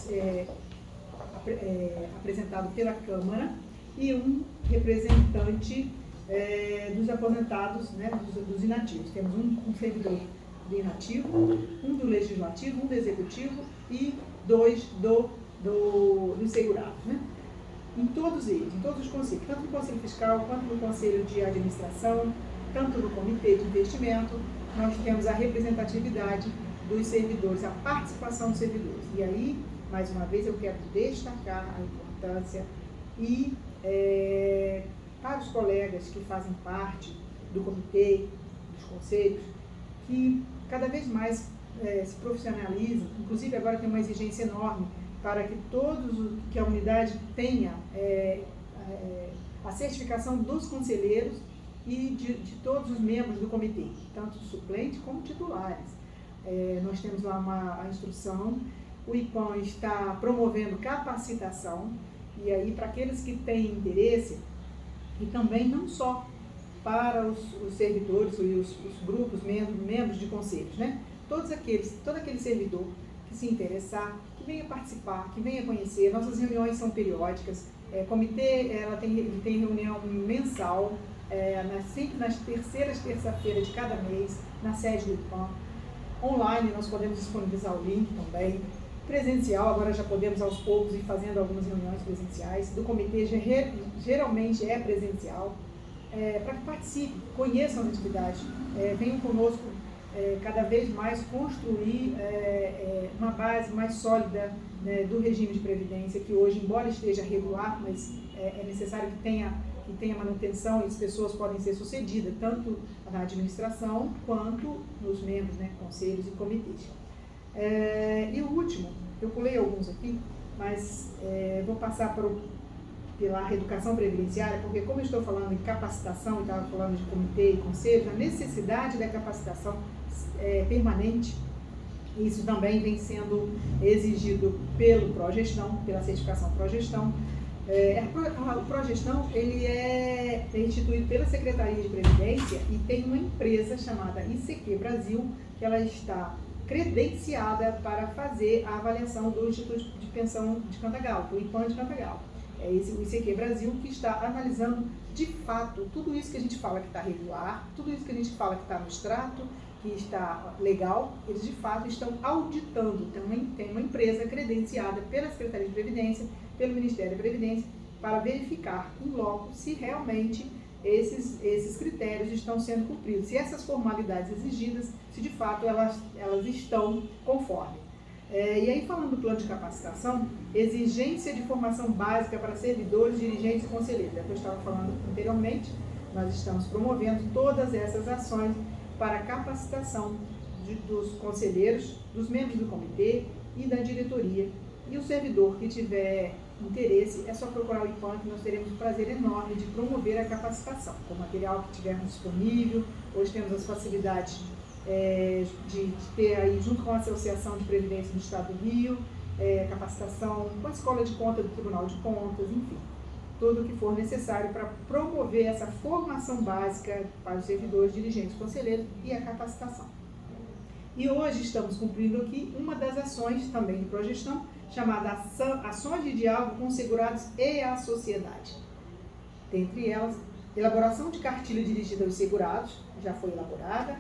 apresentado pela Câmara e um representante dos aposentados, né, dos inativos. Temos um servidor do inativo, um do legislativo, um do executivo e 2 dos segurados, né? Em todos eles, em todos os conselhos, tanto no Conselho Fiscal quanto no Conselho de Administração, tanto no Comitê de Investimento, nós temos a representatividade dos servidores, a participação dos servidores. E aí, mais uma vez, eu quero destacar a importância e para os colegas que fazem parte do comitê, dos conselhos, que cada vez mais se profissionalizam, inclusive agora tem uma exigência enorme para que a unidade tenha a certificação dos conselheiros e de todos os membros do comitê, tanto suplentes como titulares. Nós temos lá a instrução, o IPAM está promovendo capacitação, e aí para aqueles que têm interesse, e também não só para os servidores e os grupos, membros de conselhos, né? Todo aquele servidor que se interessar, que venha participar, que venha conhecer. Nossas reuniões são periódicas, comitê ela tem reunião mensal, sempre nas terça-feira de cada mês, na sede do IPAM. Online nós podemos disponibilizar o link também. Presencial, agora já podemos aos poucos ir fazendo algumas reuniões presenciais. Do comitê geralmente é presencial, para que participem, conheçam as atividades, venham conosco cada vez mais construir uma base mais sólida, né, do regime de previdência, que hoje, embora esteja regular, mas é necessário que tenha manutenção, e as pessoas podem ser sucedidas tanto na administração quanto nos membros, né, conselhos e comitês. E o último, eu pulei alguns aqui, mas vou passar pela educação previdenciária, porque como eu estou falando em capacitação, e estava falando de comitê e conselho, a necessidade da capacitação permanente, isso também vem sendo exigido pelo pró-gestão, pela certificação pró-gestão. O Progestão, ele é instituído pela Secretaria de Previdência e tem uma empresa chamada ICQ Brasil, que ela está credenciada para fazer a avaliação do Instituto de Pensão de Cantagalo, do IPAM de Cantagalo. É o ICQ Brasil que está analisando de fato tudo isso que a gente fala que está regular, tudo isso que a gente fala que está no extrato, que está legal, eles de fato estão auditando. Tem uma empresa credenciada pela Secretaria de Previdência, pelo Ministério da Previdência, para verificar em loco se realmente esses critérios estão sendo cumpridos, se essas formalidades exigidas, se de fato elas estão conforme. E aí, falando do plano de capacitação, exigência de formação básica para servidores, dirigentes e conselheiros. É o que eu estava falando anteriormente, nós estamos promovendo todas essas ações para a capacitação dos conselheiros, dos membros do comitê e da diretoria. E o servidor que tiver interesse, é só procurar o IPAM, que nós teremos um prazer enorme de promover a capacitação, com o material que tivermos disponível. Hoje temos as facilidades de ter aí, junto com a Associação de Previdência do Estado do Rio, capacitação com a Escola de Contas do Tribunal de Contas, enfim, tudo o que for necessário para promover essa formação básica para os servidores, dirigentes, conselheiros e a capacitação. E hoje estamos cumprindo aqui uma das ações também de Progestão, chamada Ações de Diálogo com os Segurados e a Sociedade. Dentre elas, elaboração de cartilha dirigida aos segurados, já foi elaborada,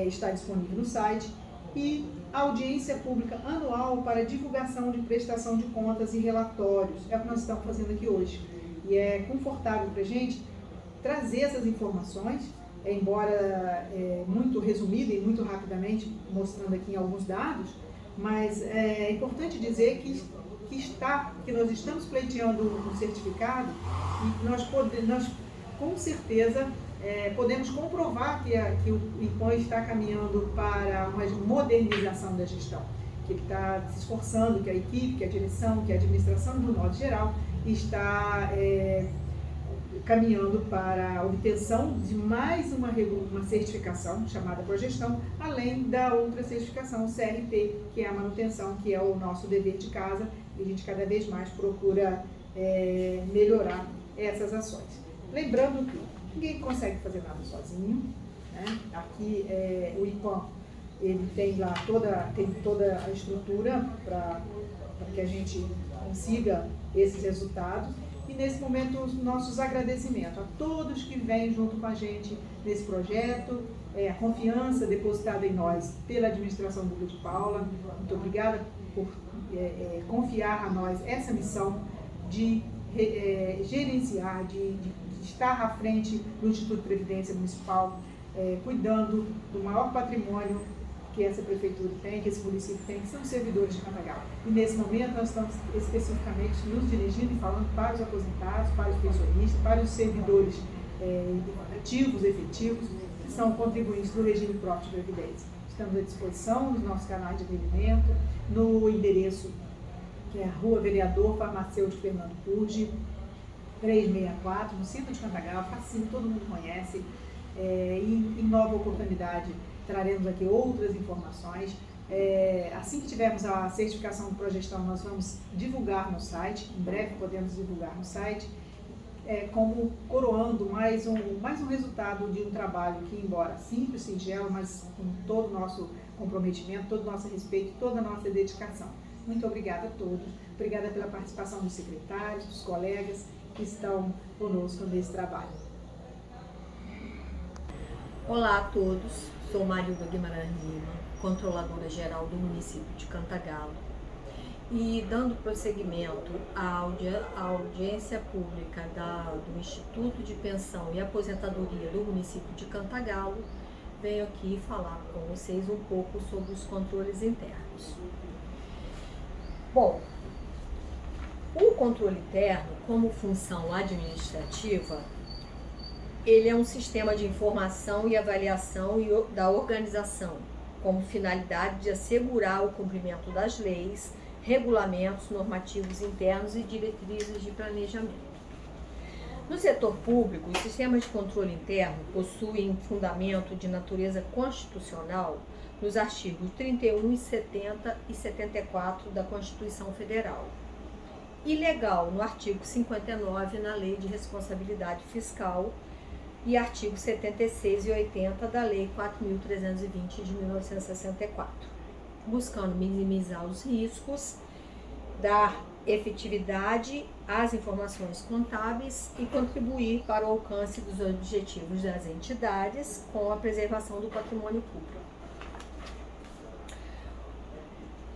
está disponível no site, e audiência pública anual para divulgação de prestação de contas e relatórios. É o que nós estamos fazendo aqui hoje. E é confortável para a gente trazer essas informações, embora muito resumida e muito rapidamente, mostrando aqui alguns dados, mas é importante dizer que nós estamos pleiteando um certificado e que nós com certeza podemos comprovar que o IPAM está caminhando para uma modernização da gestão, que ele está se esforçando, que a equipe, que a direção, que a administração, do modo geral, está caminhando para a obtenção de mais uma certificação chamada Progestão, além da outra certificação, CRP, que é a manutenção, que é o nosso dever de casa, e a gente cada vez mais procura melhorar essas ações. Lembrando que ninguém consegue fazer nada sozinho, né? Aqui o IPAM, ele tem lá toda a estrutura para que a gente consiga esses resultados. E nesse momento, os nossos agradecimentos a todos que vêm junto com a gente nesse projeto, a confiança depositada em nós pela administração do Grupo de Paula. Muito obrigada por confiar a nós essa missão de gerenciar, de estar à frente do Instituto de Previdência Municipal, cuidando do maior patrimônio que essa prefeitura tem, que esse município tem, que são os servidores de Cantagalo. E nesse momento nós estamos especificamente nos dirigindo e falando para os aposentados, para os pensionistas, para os servidores ativos, efetivos, que são contribuintes do regime próprio de previdência. Estamos à disposição nos nossos canais de atendimento, no endereço que é a Rua Vereador Farmacêutico Fernando Purge, 364, no centro de Cantagalo, facinho, todo mundo conhece. E em nova oportunidade traremos aqui outras informações. Assim que tivermos a certificação do Progestão, nós vamos divulgar no site, em breve podemos divulgar no site, como coroando mais um resultado de um trabalho que, embora simples, singelo, mas com todo o nosso comprometimento, todo o nosso respeito, toda a nossa dedicação. Muito obrigada a todos, obrigada pela participação dos secretários, dos colegas que estão conosco nesse trabalho. Olá a todos, sou Marilda Guimarães Lima, controladora geral do município de Cantagalo, e dando prosseguimento à audiência pública do Instituto de Pensão e Aposentadoria do município de Cantagalo, venho aqui falar com vocês um pouco sobre os controles internos. Bom, o controle interno, como função administrativa, ele é um sistema de informação e avaliação da organização, como finalidade de assegurar o cumprimento das leis, regulamentos, normativos internos e diretrizes de planejamento. No setor público, os sistemas de controle interno possuem fundamento de natureza constitucional nos artigos 31, 70 e 74 da Constituição Federal. ilegal no artigo 59 na Lei de Responsabilidade Fiscal e artigos 76 e 80 da Lei 4.320 de 1964, buscando minimizar os riscos, dar efetividade às informações contábeis e contribuir para o alcance dos objetivos das entidades com a preservação do patrimônio público.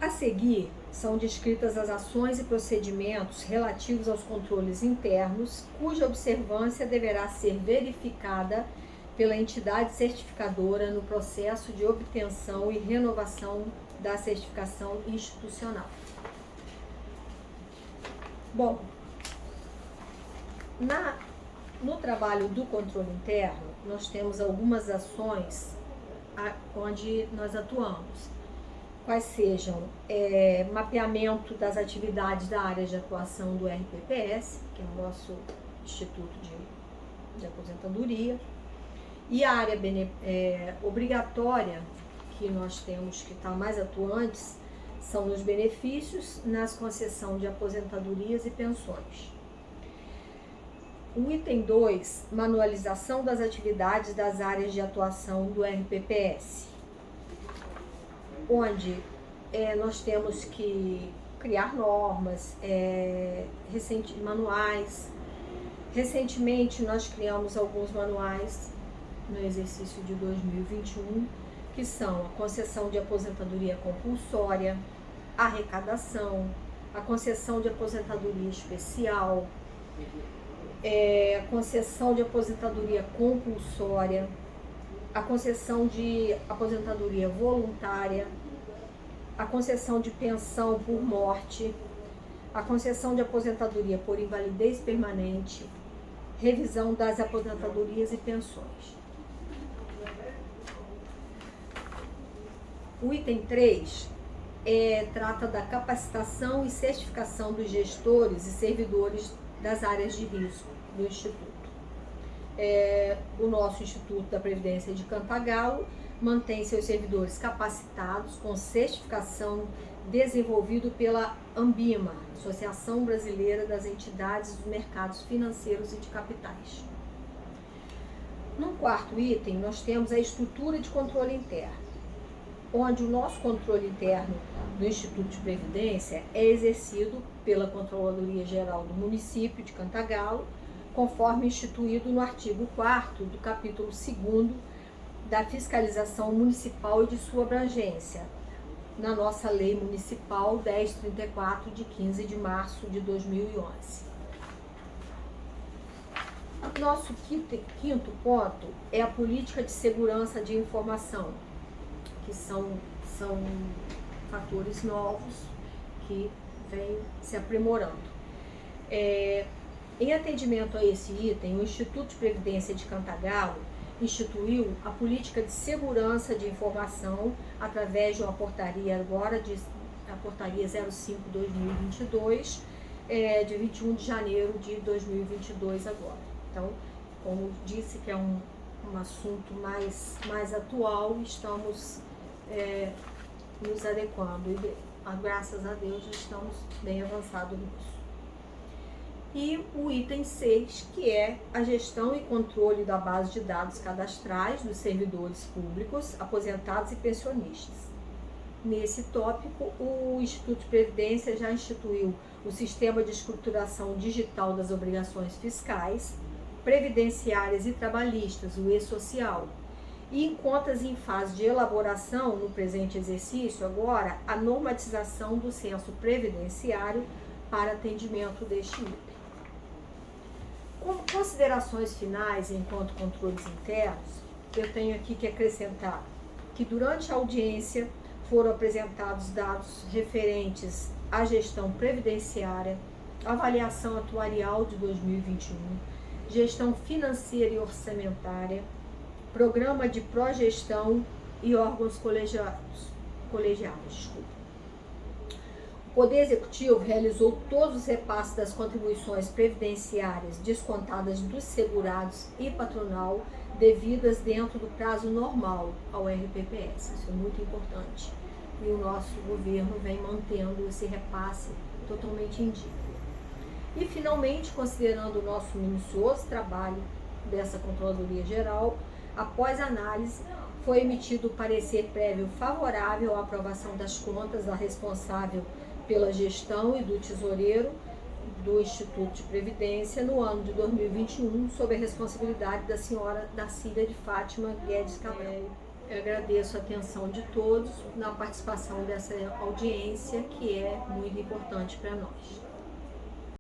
A seguir, são descritas as ações e procedimentos relativos aos controles internos, cuja observância deverá ser verificada pela entidade certificadora no processo de obtenção e renovação da certificação institucional. Bom, no trabalho do controle interno, nós temos algumas ações onde nós atuamos. Quais sejam mapeamento das atividades da área de atuação do RPPS, que é o nosso Instituto de Aposentadoria, e a área obrigatória, que nós temos que estar mais atuantes, são nos benefícios, nas concessões de aposentadorias e pensões. O item 2, manualização das atividades das áreas de atuação do RPPS, onde nós temos que criar normas, manuais. Recentemente nós criamos alguns manuais no exercício de 2021, que são a concessão de aposentadoria compulsória, a arrecadação, a concessão de aposentadoria especial, a concessão de aposentadoria compulsória, a concessão de aposentadoria voluntária, a concessão de pensão por morte, a concessão de aposentadoria por invalidez permanente, revisão das aposentadorias e pensões. O item 3 trata da capacitação e certificação dos gestores e servidores das áreas de risco do Instituto. O nosso Instituto da Previdência de Cantagalo mantém seus servidores capacitados com certificação desenvolvido pela Ambima, Associação Brasileira das Entidades dos Mercados Financeiros e de Capitais. No quarto item, nós temos a estrutura de controle interno, onde o nosso controle interno do Instituto de Previdência é exercido pela Controladoria Geral do Município de Cantagalo, conforme instituído no artigo 4º do capítulo 2º da Fiscalização Municipal e de sua abrangência, na nossa Lei Municipal 1034, de 15 de março de 2011. Nosso quinto ponto é a política de segurança de informação, que são fatores novos que vêm se aprimorando. Em atendimento a esse item, o Instituto de Previdência de Cantagalo instituiu a política de segurança de informação através de uma portaria a portaria 05/2022, de 21 de janeiro de 2022 agora. Então, como disse que é um assunto mais atual, estamos nos adequando e graças a Deus estamos bem avançados nisso. E o item 6, que é a gestão e controle da base de dados cadastrais dos servidores públicos, aposentados e pensionistas. Nesse tópico, o Instituto de Previdência já instituiu o Sistema de Escrituração Digital das Obrigações Fiscais, Previdenciárias e Trabalhistas, o E-Social, e encontra-se em fase de elaboração, no presente exercício, agora, a normatização do censo previdenciário para atendimento deste item. Como considerações finais enquanto controles internos, eu tenho aqui que acrescentar que durante a audiência foram apresentados dados referentes à gestão previdenciária, avaliação atuarial de 2021, gestão financeira e orçamentária, programa de progestão e órgãos colegiados. O Poder Executivo realizou todos os repasses das contribuições previdenciárias descontadas dos segurados e patronal devidas dentro do prazo normal ao RPPS. Isso é muito importante. E o nosso governo vem mantendo esse repasse totalmente em dia. E, finalmente, considerando o nosso minucioso trabalho dessa Controladoria Geral, após análise, foi emitido o parecer prévio favorável à aprovação das contas da responsável pela gestão e do tesoureiro do Instituto de Previdência no ano de 2021, sob a responsabilidade da senhora Dacília de Fátima Guedes Cabral. Eu agradeço a atenção de todos na participação dessa audiência, que é muito importante para nós.